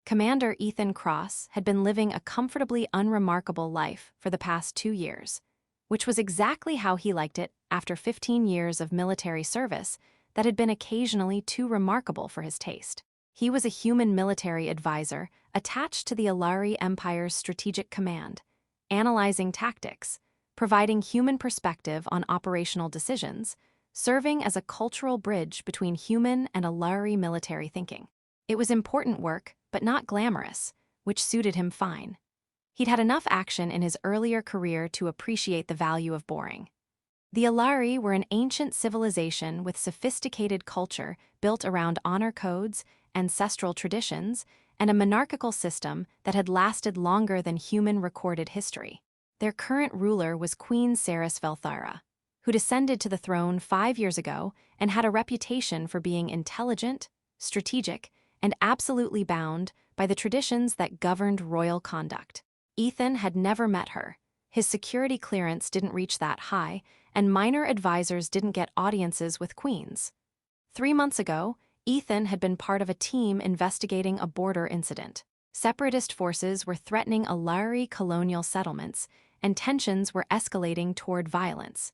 Commander Ethan Cross had been living a comfortably unremarkable life for the past 2 years, which was exactly how he liked it after 15 years of military service that had been occasionally too remarkable for his taste. He was a human military advisor attached to the Alari Empire's strategic command, analyzing tactics, providing human perspective on operational decisions, serving as a cultural bridge between human and Alari military thinking. It was important work, but not glamorous, which suited him fine. He'd had enough action in his earlier career to appreciate the value of boring. The Alari were an ancient civilization with sophisticated culture built around honor codes, ancestral traditions, and a monarchical system that had lasted longer than human recorded history. Their current ruler was Queen Saris Velthara, who descended to the throne 5 years ago and had a reputation for being intelligent, strategic, and absolutely bound by the traditions that governed royal conduct. Ethan had never met her. His security clearance didn't reach that high, and minor advisors didn't get audiences with queens. 3 months ago, Ethan had been part of a team investigating a border incident. Separatist forces were threatening Alari colonial settlements, and tensions were escalating toward violence.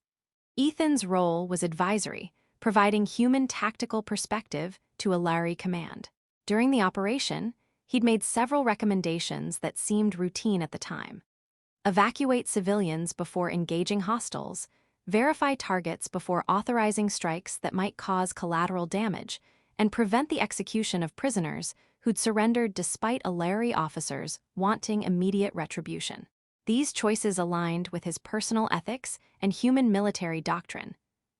Ethan's role was advisory, providing human tactical perspective to Alari command. During the operation, he'd made several recommendations that seemed routine at the time. Evacuate civilians before engaging hostiles, verify targets before authorizing strikes that might cause collateral damage, and prevent the execution of prisoners who'd surrendered despite Alari officers wanting immediate retribution. These choices aligned with his personal ethics and human military doctrine,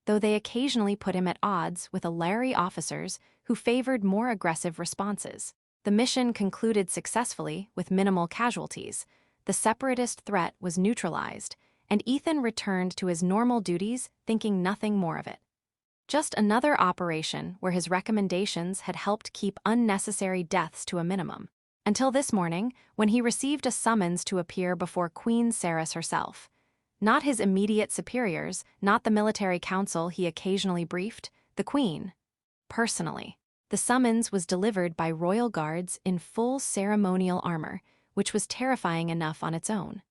though they occasionally put him at odds with Alari officers who favored more aggressive responses. The mission concluded successfully with minimal casualties. The separatist threat was neutralized, and Ethan returned to his normal duties, thinking nothing more of it. Just another operation where his recommendations had helped keep unnecessary deaths to a minimum. Until this morning, when he received a summons to appear before Queen Saris herself. Not his immediate superiors, not the military council he occasionally briefed, the Queen. Personally. The summons was delivered by royal guards in full ceremonial armor, which was terrifying enough on its own.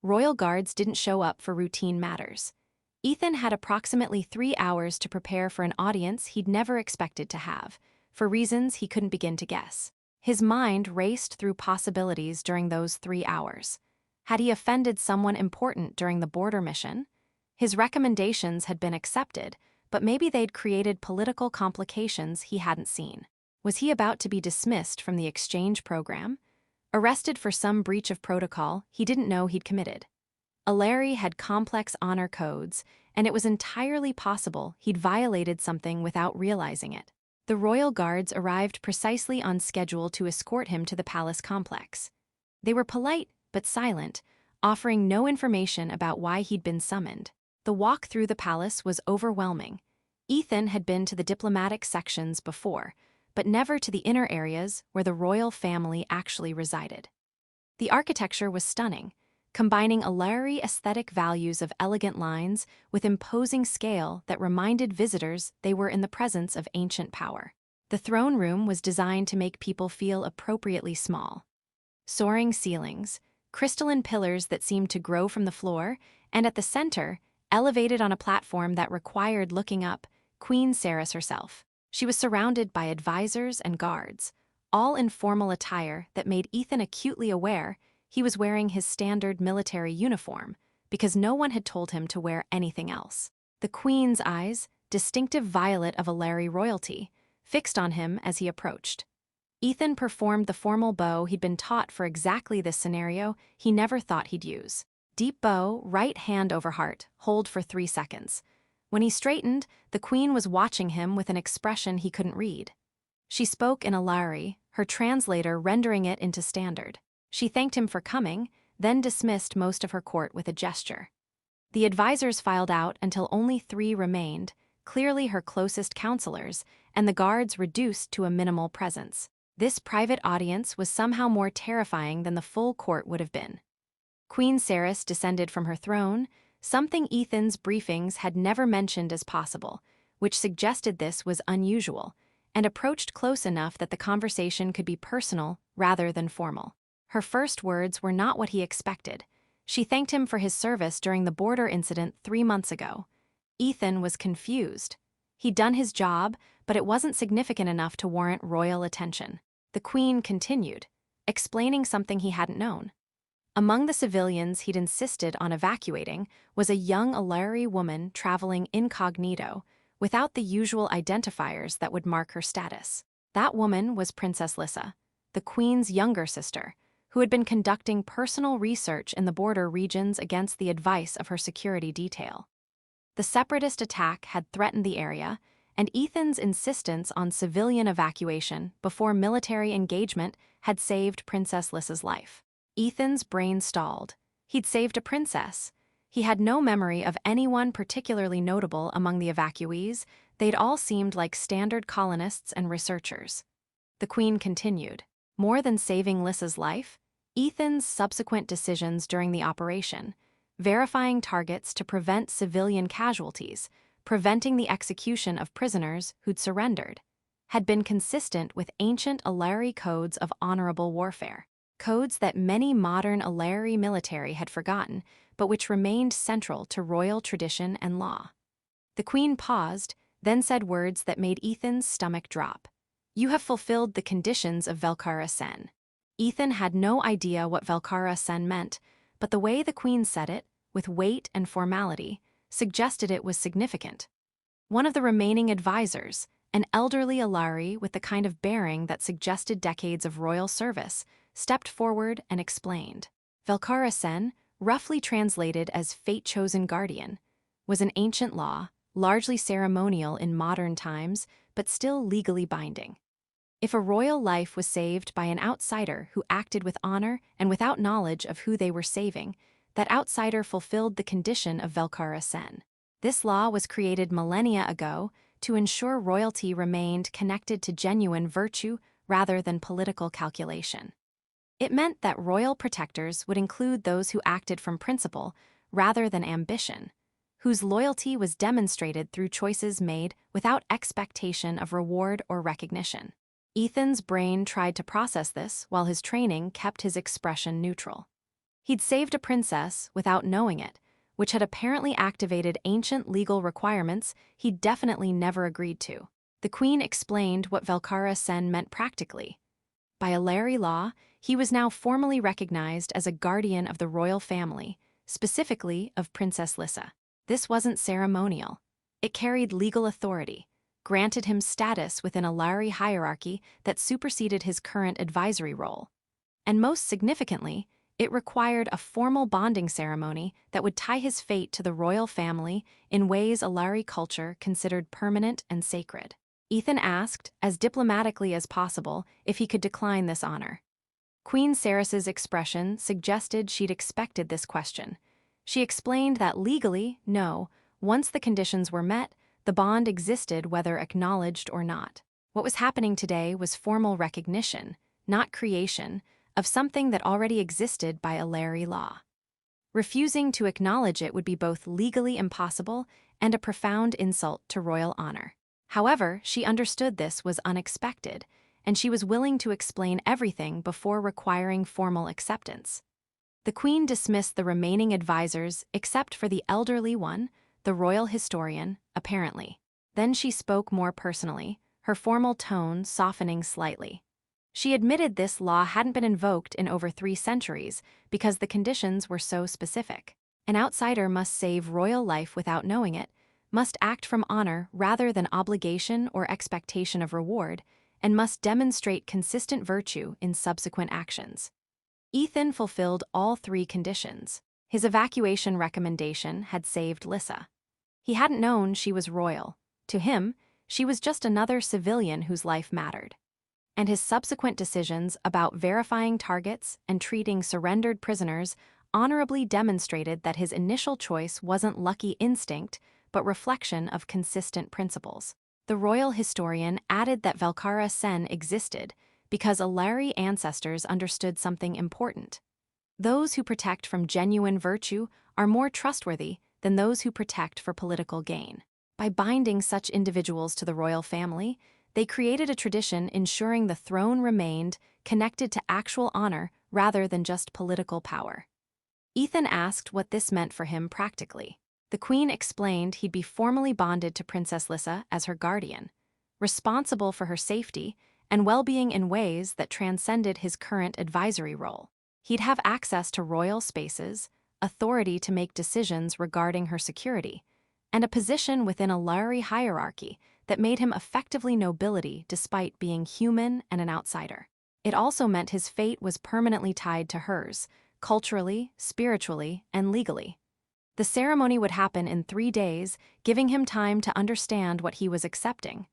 Royal guards didn't show up for routine matters. Ethan had approximately 3 hours to prepare for an audience he'd never expected to have, for reasons he couldn't begin to guess. His mind raced through possibilities during those 3 hours. Had he offended someone important during the border mission? His recommendations had been accepted, but maybe they'd created political complications he hadn't seen. Was he about to be dismissed from the exchange program? Arrested for some breach of protocol he didn't know he'd committed? Alari had complex honor codes, and it was entirely possible he'd violated something without realizing it. The royal guards arrived precisely on schedule to escort him to the palace complex. They were polite but silent, offering no information about why he'd been summoned. The walk through the palace was overwhelming. Ethan had been to the diplomatic sections before, but never to the inner areas where the royal family actually resided. The architecture was stunning, combining Alari aesthetic values of elegant lines with imposing scale that reminded visitors they were in the presence of ancient power. The throne room was designed to make people feel appropriately small. Soaring ceilings, crystalline pillars that seemed to grow from the floor, and at the center, elevated on a platform that required looking up, Queen Saris herself. She was surrounded by advisors and guards, all in formal attire that made Ethan acutely aware he was wearing his standard military uniform because no one had told him to wear anything else. The Queen's eyes, distinctive violet of Alari royalty, fixed on him as he approached. Ethan performed the formal bow he'd been taught for exactly this scenario he never thought he'd use. Deep bow, right hand over heart, hold for 3 seconds. When he straightened, the Queen was watching him with an expression he couldn't read. She spoke in Alari, her translator rendering it into standard. She thanked him for coming, then dismissed most of her court with a gesture. The advisors filed out until only 3 remained, clearly her closest counselors, and the guards reduced to a minimal presence. This private audience was somehow more terrifying than the full court would have been. Queen Saris descended from her throne, something Ethan's briefings had never mentioned as possible, which suggested this was unusual, and approached close enough that the conversation could be personal rather than formal. Her first words were not what he expected. She thanked him for his service during the border incident 3 months ago. Ethan was confused. He'd done his job, but it wasn't significant enough to warrant royal attention. The Queen continued, explaining something he hadn't known. Among the civilians he'd insisted on evacuating was a young Alari woman traveling incognito, without the usual identifiers that would mark her status. That woman was Princess Lissa, the Queen's younger sister, who had been conducting personal research in the border regions against the advice of her security detail. The separatist attack had threatened the area, and Ethan's insistence on civilian evacuation before military engagement had saved Princess Lissa's life. Ethan's brain stalled. He'd saved a princess. He had no memory of anyone particularly notable among the evacuees. They'd all seemed like standard colonists and researchers. The Queen continued. More than saving Lissa's life, Ethan's subsequent decisions during the operation, verifying targets to prevent civilian casualties, preventing the execution of prisoners who'd surrendered, had been consistent with ancient Alari codes of honorable warfare, codes that many modern Alari military had forgotten, but which remained central to royal tradition and law. The Queen paused, then said words that made Ethan's stomach drop. "You have fulfilled the conditions of Velcarasen." Ethan had no idea what Velcarasen meant, but the way the Queen said it, with weight and formality, suggested it was significant. One of the remaining advisors, an elderly Alari with the kind of bearing that suggested decades of royal service, stepped forward and explained. Velcarasen, roughly translated as fate-chosen guardian, was an ancient law, largely ceremonial in modern times, but still legally binding. If a royal life was saved by an outsider who acted with honor and without knowledge of who they were saving, that outsider fulfilled the condition of Velcarasen. This law was created millennia ago to ensure royalty remained connected to genuine virtue rather than political calculation. It meant that royal protectors would include those who acted from principle rather than ambition, whose loyalty was demonstrated through choices made without expectation of reward or recognition. Ethan's brain tried to process this while his training kept his expression neutral. He'd saved a princess without knowing it, which had apparently activated ancient legal requirements he'd definitely never agreed to. The Queen explained what Velcarasen meant practically. By Alari law, he was now formally recognized as a guardian of the royal family, specifically of Princess Lissa. This wasn't ceremonial. It carried legal authority, granted him status within a Alari hierarchy that superseded his current advisory role. And most significantly, it required a formal bonding ceremony that would tie his fate to the royal family in ways Alari culture considered permanent and sacred. Ethan asked, as diplomatically as possible, if he could decline this honor. Queen Cerys's expression suggested she'd expected this question. She explained that legally, no, once the conditions were met, the bond existed whether acknowledged or not. What was happening today was formal recognition, not creation, of something that already existed by Alari law. Refusing to acknowledge it would be both legally impossible and a profound insult to royal honor. However, she understood this was unexpected, and she was willing to explain everything before requiring formal acceptance. The Queen dismissed the remaining advisors except for the elderly one, the royal historian, apparently. Then she spoke more personally, her formal tone softening slightly. She admitted this law hadn't been invoked in over 3 centuries because the conditions were so specific. An outsider must save royal life without knowing it, must act from honor rather than obligation or expectation of reward, and must demonstrate consistent virtue in subsequent actions. Ethan fulfilled all 3 conditions. His evacuation recommendation had saved Lissa. He hadn't known she was royal. To him, she was just another civilian whose life mattered. And his subsequent decisions about verifying targets and treating surrendered prisoners honorably demonstrated that his initial choice wasn't lucky instinct, but reflection of consistent principles. The royal historian added that Velcarasen existed because Alari ancestors understood something important. Those who protect from genuine virtue are more trustworthy than those who protect for political gain. By binding such individuals to the royal family, They created a tradition ensuring the throne remained connected to actual honor rather than just political power. Ethan asked what this meant for him practically. The queen explained he'd be formally bonded to Princess Lissa as her guardian, responsible for her safety and well-being in ways that transcended his current advisory role. He'd have access to royal spaces, authority to make decisions regarding her security, and a position within a Lari hierarchy that made him effectively nobility despite being human and an outsider. It also meant his fate was permanently tied to hers, culturally, spiritually, and legally. The ceremony would happen in 3 days, giving him time to understand what he was accepting.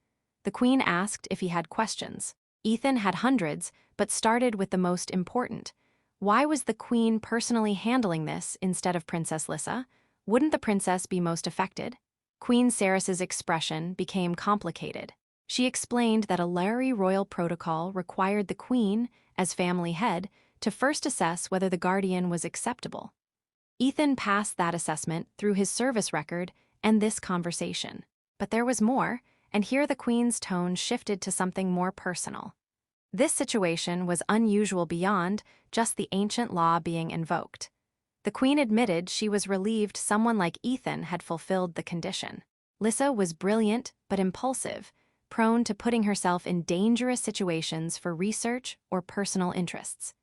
The queen asked if he had questions. Ethan had hundreds, but started with the most important. Why was the queen personally handling this instead of Princess Lissa? Wouldn't the princess be most affected? Queen Ceres's expression became complicated. She explained that a Lari royal protocol required the queen, as family head, to first assess whether the guardian was acceptable. Ethan passed that assessment through his service record and this conversation. But there was more, and here the queen's tone shifted to something more personal. This situation was unusual beyond just the ancient law being invoked. The queen admitted she was relieved someone like Ethan had fulfilled the condition. Lissa was brilliant but impulsive, prone to putting herself in dangerous situations for research or personal interests.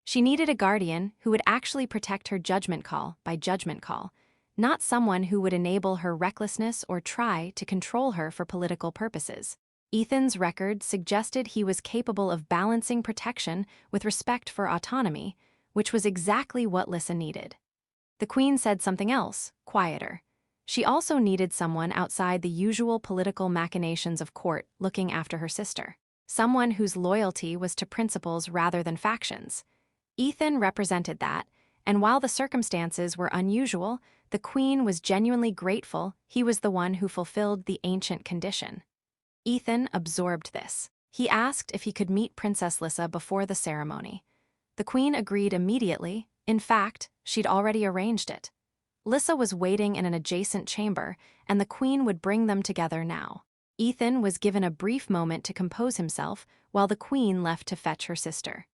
She needed a guardian who would actually protect her judgment call by judgment call, not someone who would enable her recklessness or try to control her for political purposes. Ethan's record suggested he was capable of balancing protection with respect for autonomy, which was exactly what Lissa needed. The queen said something else, quieter. She also needed someone outside the usual political machinations of court looking after her sister. Someone whose loyalty was to principles rather than factions. Ethan represented that, and while the circumstances were unusual, the queen was genuinely grateful he was the one who fulfilled the ancient condition. Ethan absorbed this. He asked if he could meet Princess Lissa before the ceremony. The queen agreed immediately. In fact, she'd already arranged it. Lissa was waiting in an adjacent chamber, and the queen would bring them together now. Ethan was given a brief moment to compose himself while the queen left to fetch her sister.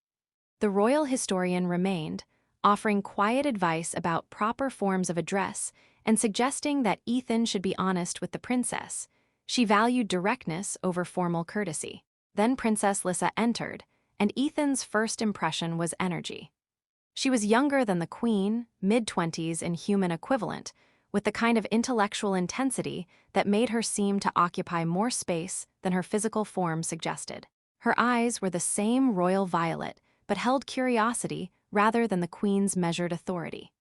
The royal historian remained, offering quiet advice about proper forms of address and suggesting that Ethan should be honest with the princess. She valued directness over formal courtesy. Then Princess Lissa entered, and Ethan's first impression was energy. She was younger than the queen, mid-20s in human equivalent, with the kind of intellectual intensity that made her seem to occupy more space than her physical form suggested. Her eyes were the same royal violet, but held curiosity rather than the queen's measured authority.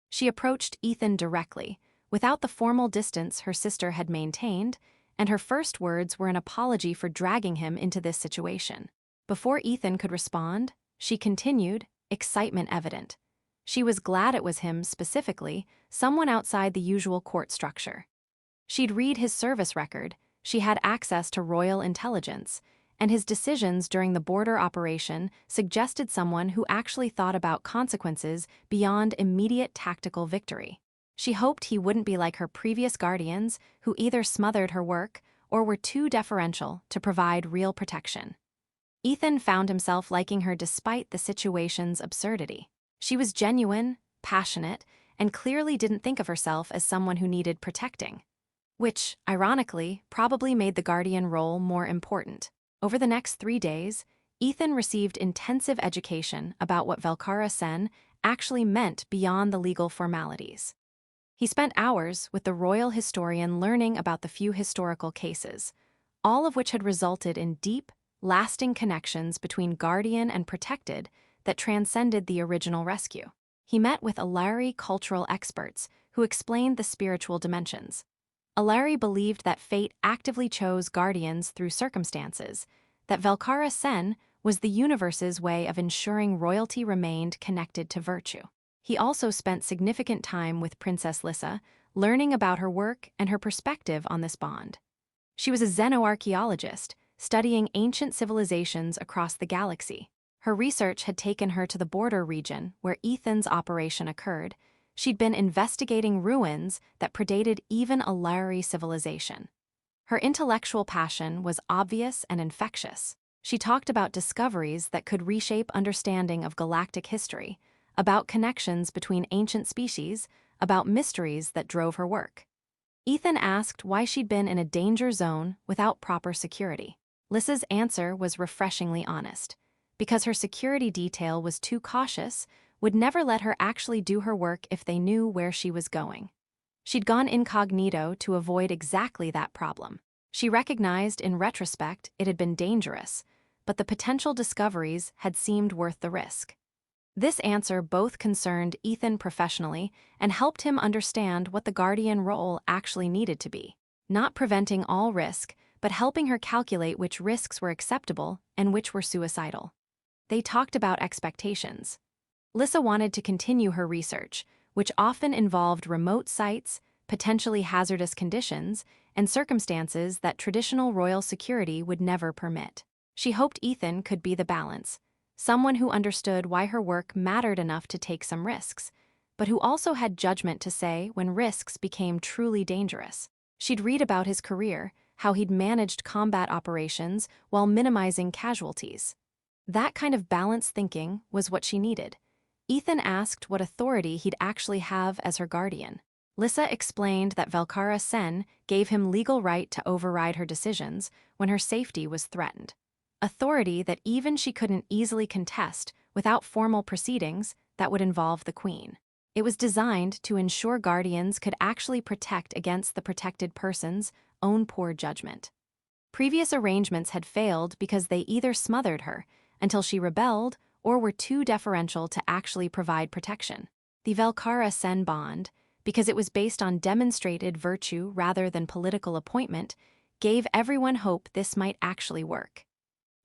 She approached Ethan directly, without the formal distance her sister had maintained, and her first words were an apology for dragging him into this situation. Before Ethan could respond, she continued, excitement evident. She was glad it was him specifically, someone outside the usual court structure. She'd read his service record, she had access to royal intelligence, and his decisions during the border operation suggested someone who actually thought about consequences beyond immediate tactical victory. She hoped he wouldn't be like her previous guardians who either smothered her work or were too deferential to provide real protection. Ethan found himself liking her despite the situation's absurdity. She was genuine, passionate, and clearly didn't think of herself as someone who needed protecting, which, ironically, probably made the guardian role more important. Over the next 3 days, Ethan received intensive education about what Velcarasen actually meant beyond the legal formalities. He spent hours with the royal historian learning about the few historical cases, all of which had resulted in deep, lasting connections between guardian and protected that transcended the original rescue. He met with Alari cultural experts who explained the spiritual dimensions. Alari believed that fate actively chose guardians through circumstances, that Velcarasen was the universe's way of ensuring royalty remained connected to virtue. He also spent significant time with Princess Lissa, learning about her work and her perspective on this bond. She was a xenoarchaeologist, studying ancient civilizations across the galaxy. Her research had taken her to the border region where Ethan's operation occurred. She'd been investigating ruins that predated even a Lari civilization. Her intellectual passion was obvious and infectious. She talked about discoveries that could reshape understanding of galactic history, about connections between ancient species, about mysteries that drove her work. Ethan asked why she'd been in a danger zone without proper security. Lissa's answer was refreshingly honest. Because her security detail was too cautious, would never let her actually do her work if they knew where she was going. She'd gone incognito to avoid exactly that problem. She recognized in retrospect it had been dangerous, but the potential discoveries had seemed worth the risk. This answer both concerned Ethan professionally and helped him understand what the guardian role actually needed to be. Not preventing all risk, but helping her calculate which risks were acceptable and which were suicidal. They talked about expectations. Lissa wanted to continue her research, which often involved remote sites, potentially hazardous conditions, and circumstances that traditional royal security would never permit. She hoped Ethan could be the balance, someone who understood why her work mattered enough to take some risks, but who also had judgment to say when risks became truly dangerous. She'd read about his career, how he'd managed combat operations while minimizing casualties. That kind of balanced thinking was what she needed. Ethan asked what authority he'd actually have as her guardian. Lissa explained that Velcarasen gave him legal right to override her decisions when her safety was threatened. Authority that even she couldn't easily contest without formal proceedings that would involve the queen. It was designed to ensure guardians could actually protect against the protected person's own poor judgment. Previous arrangements had failed because they either smothered her until she rebelled or were too deferential to actually provide protection. The Velcarasen bond, because it was based on demonstrated virtue rather than political appointment, gave everyone hope this might actually work.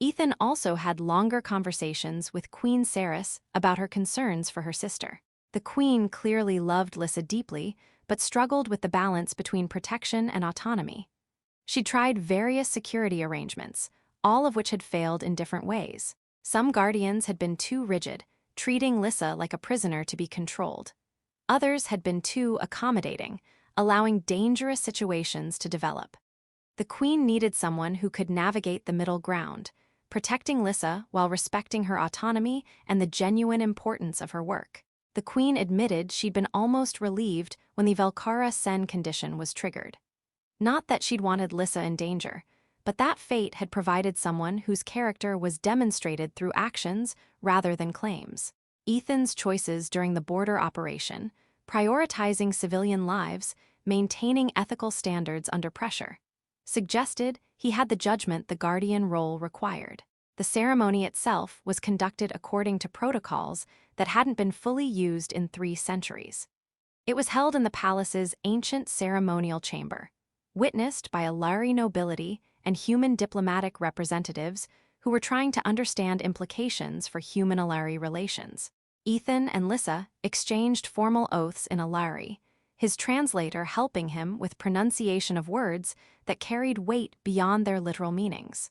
Ethan also had longer conversations with Queen Saris about her concerns for her sister. The queen clearly loved Lissa deeply, but struggled with the balance between protection and autonomy. She tried various security arrangements, all of which had failed in different ways. Some guardians had been too rigid, treating Lissa like a prisoner to be controlled. Others had been too accommodating, allowing dangerous situations to develop. The queen needed someone who could navigate the middle ground, protecting Lissa while respecting her autonomy and the genuine importance of her work. The queen admitted she'd been almost relieved when the Velcarasen condition was triggered. Not that she'd wanted Lissa in danger, but that fate had provided someone whose character was demonstrated through actions rather than claims. Ethan's choices during the border operation, prioritizing civilian lives, maintaining ethical standards under pressure, suggested he had the judgment the guardian role required. The ceremony itself was conducted according to protocols that hadn't been fully used in 3 centuries. It was held in the palace's ancient ceremonial chamber, witnessed by Alari nobility and human diplomatic representatives who were trying to understand implications for human-Alari relations. Ethan and Lissa exchanged formal oaths in Alari, his translator helping him with pronunciation of words that carried weight beyond their literal meanings.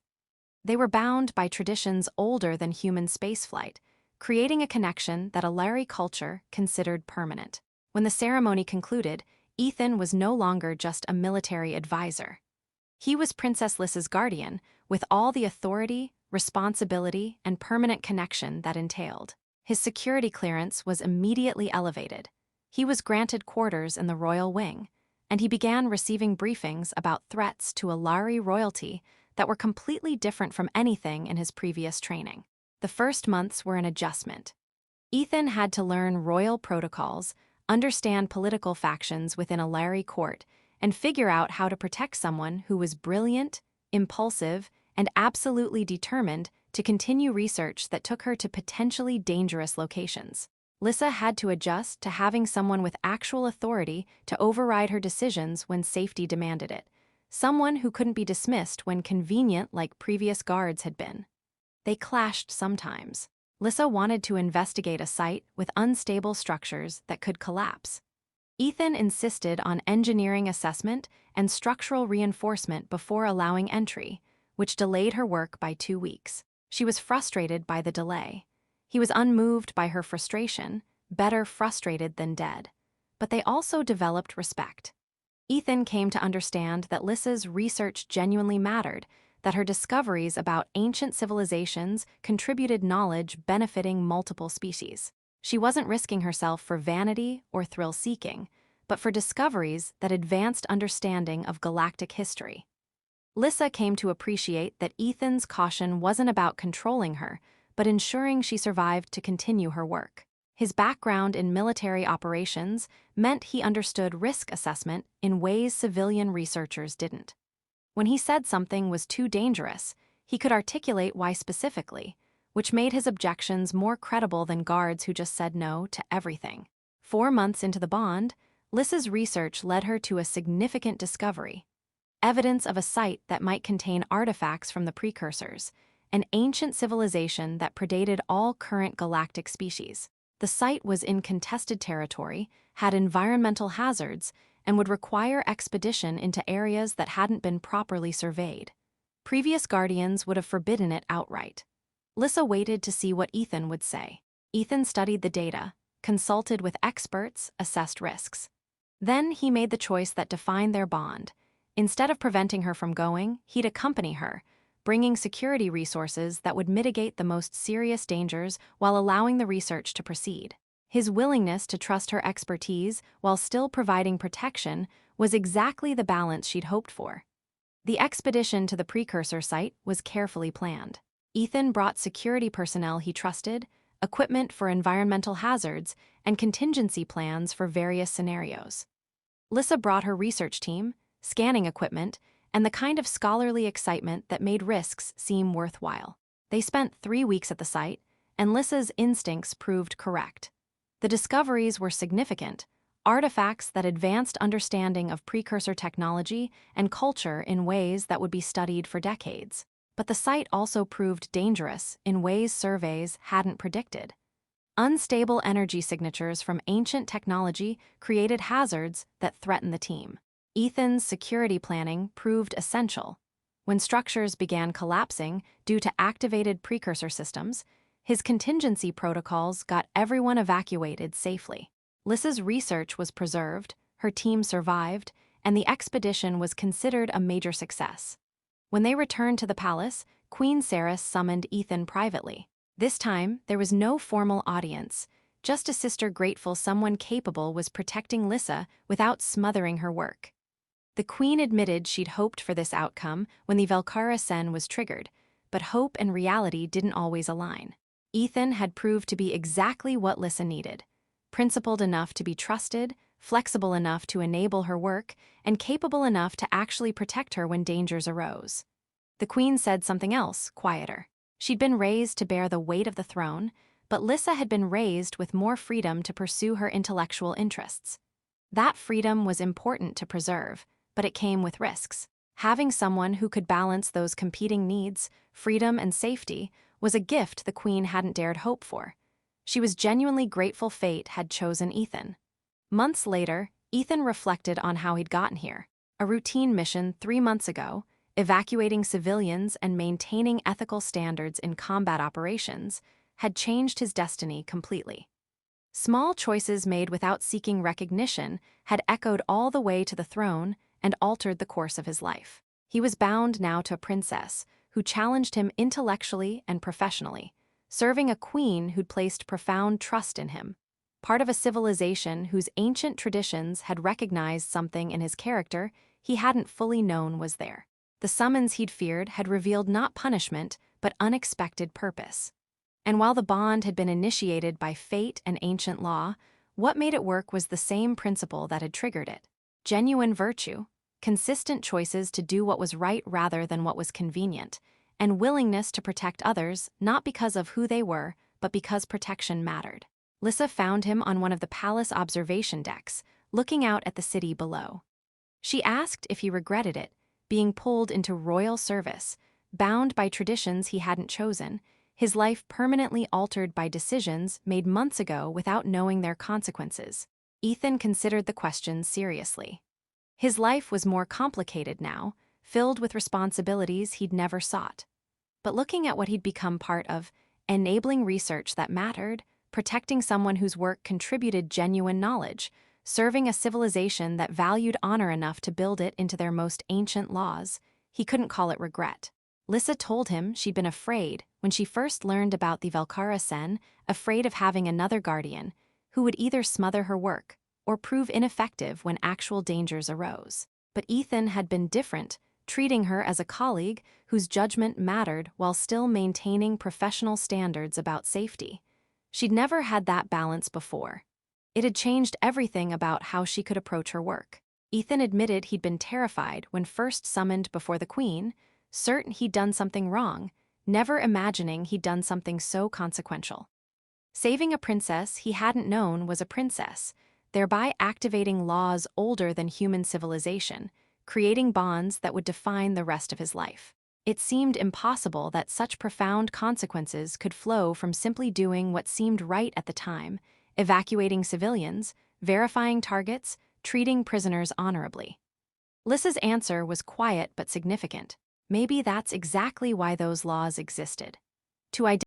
They were bound by traditions older than human spaceflight, creating a connection that Alari culture considered permanent. When the ceremony concluded, Ethan was no longer just a military advisor. He was Princess Lissa's guardian, with all the authority, responsibility, and permanent connection that entailed. His security clearance was immediately elevated. He was granted quarters in the royal wing, and he began receiving briefings about threats to Alari royalty that were completely different from anything in his previous training. The first months were an adjustment. Ethan had to learn royal protocols, understand political factions within Alari court, and figure out how to protect someone who was brilliant, impulsive, and absolutely determined to continue research that took her to potentially dangerous locations. Lissa had to adjust to having someone with actual authority to override her decisions when safety demanded it, someone who couldn't be dismissed when convenient like previous guards had been. They clashed sometimes. Lissa wanted to investigate a site with unstable structures that could collapse. Ethan insisted on engineering assessment and structural reinforcement before allowing entry, which delayed her work by 2 weeks. She was frustrated by the delay. He was unmoved by her frustration, better frustrated than dead. But they also developed respect. Ethan came to understand that Lissa's research genuinely mattered, that her discoveries about ancient civilizations contributed knowledge benefiting multiple species. She wasn't risking herself for vanity or thrill-seeking, but for discoveries that advanced understanding of galactic history. Lissa came to appreciate that Ethan's caution wasn't about controlling her, but ensuring she survived to continue her work. His background in military operations meant he understood risk assessment in ways civilian researchers didn't. When he said something was too dangerous, he could articulate why specifically, which made his objections more credible than guards who just said no to everything. 4 months into the bond, Lissa's research led her to a significant discovery: evidence of a site that might contain artifacts from the precursors, an ancient civilization that predated all current galactic species. The site was in contested territory, had environmental hazards, and would require expedition into areas that hadn't been properly surveyed. Previous guardians would have forbidden it outright. Lissa waited to see what Ethan would say. Ethan studied the data, consulted with experts, assessed risks. Then he made the choice that defined their bond. Instead of preventing her from going, he'd accompany her, bringing security resources that would mitigate the most serious dangers while allowing the research to proceed. His willingness to trust her expertise while still providing protection was exactly the balance she'd hoped for. The expedition to the precursor site was carefully planned. Ethan brought security personnel he trusted, equipment for environmental hazards, and contingency plans for various scenarios. Lissa brought her research team, scanning equipment, and the kind of scholarly excitement that made risks seem worthwhile. They spent 3 weeks at the site, and Lissa's instincts proved correct. The discoveries were significant, artifacts that advanced understanding of precursor technology and culture in ways that would be studied for decades. But the site also proved dangerous in ways surveys hadn't predicted. Unstable energy signatures from ancient technology created hazards that threatened the team. Ethan's security planning proved essential. When structures began collapsing due to activated precursor systems, his contingency protocols got everyone evacuated safely. Lissa's research was preserved, her team survived, and the expedition was considered a major success. When they returned to the palace, Queen Ceres summoned Ethan privately. This time, there was no formal audience, just a sister grateful someone capable was protecting Lissa without smothering her work. The queen admitted she'd hoped for this outcome when the Velcarasen was triggered, but hope and reality didn't always align. Ethan had proved to be exactly what Lissa needed: principled enough to be trusted, flexible enough to enable her work, and capable enough to actually protect her when dangers arose. The queen said something else, quieter. She'd been raised to bear the weight of the throne, but Lissa had been raised with more freedom to pursue her intellectual interests. That freedom was important to preserve, but it came with risks. Having someone who could balance those competing needs, freedom and safety, was a gift the queen hadn't dared hope for. She was genuinely grateful fate had chosen Ethan. Months later, Ethan reflected on how he'd gotten here. A routine mission 3 months ago, evacuating civilians and maintaining ethical standards in combat operations, had changed his destiny completely. Small choices made without seeking recognition had echoed all the way to the throne and altered the course of his life. He was bound now to a princess who challenged him intellectually and professionally, serving a queen who'd placed profound trust in him. Part of a civilization whose ancient traditions had recognized something in his character he hadn't fully known was there. The summons he'd feared had revealed not punishment, but unexpected purpose. And while the bond had been initiated by fate and ancient law, what made it work was the same principle that had triggered it: genuine virtue, consistent choices to do what was right rather than what was convenient, and willingness to protect others not because of who they were, but because protection mattered. Lissa found him on one of the palace observation decks, looking out at the city below. She asked if he regretted it, being pulled into royal service, bound by traditions he hadn't chosen, his life permanently altered by decisions made months ago without knowing their consequences. Ethan considered the question seriously. His life was more complicated now, filled with responsibilities he'd never sought. But looking at what he'd become part of, enabling research that mattered, protecting someone whose work contributed genuine knowledge, serving a civilization that valued honor enough to build it into their most ancient laws. He couldn't call it regret. Lissa told him she'd been afraid when she first learned about the Velcarasen, afraid of having another guardian who would either smother her work or prove ineffective when actual dangers arose. But Ethan had been different, treating her as a colleague whose judgment mattered while still maintaining professional standards about safety. She'd never had that balance before. It had changed everything about how she could approach her work. Ethan admitted he'd been terrified when first summoned before the Queen, certain he'd done something wrong, never imagining he'd done something so consequential. Saving a princess he hadn't known was a princess, thereby activating laws older than human civilization, creating bonds that would define the rest of his life. It seemed impossible that such profound consequences could flow from simply doing what seemed right at the time, evacuating civilians, verifying targets, treating prisoners honorably. Lissa's answer was quiet but significant. Maybe that's exactly why those laws existed. To